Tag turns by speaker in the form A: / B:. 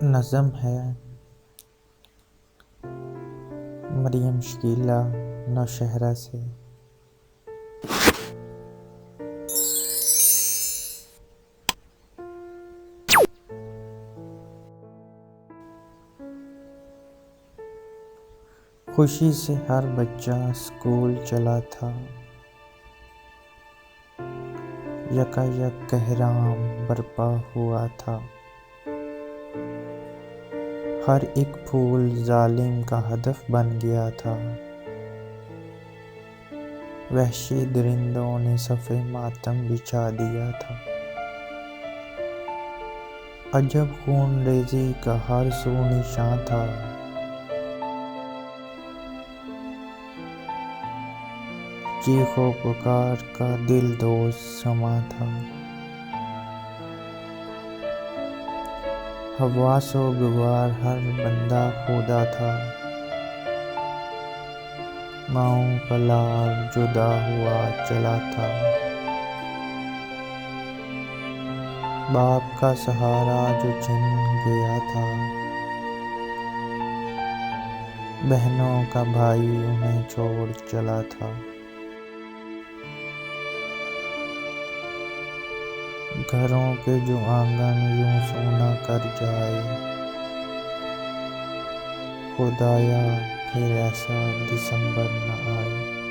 A: नज़म है मरियम शकीला नौशहरा से। खुशी से हर बच्चा स्कूल चला था, यकायक कहराम बरपा हुआ था। हर एक फूल जालिम का हदफ बन गया था, वहशी दरिंदों ने सफ़े मातम बिछा दिया था। अजब खून रेज़ी का हर सू निशां था, चीखो पुकार का दिल दोस्त समा था। हवासो गुबार हर बंदा खुदा था, माओ का लाल जुदा हुआ चला था। बाप का सहारा जो छिन गया था, बहनों का भाई उन्हें छोड़ चला था। घरों के जो आंगन यूं सूना कर जाए, खुदाया फिर ऐसा दिसंबर न आए।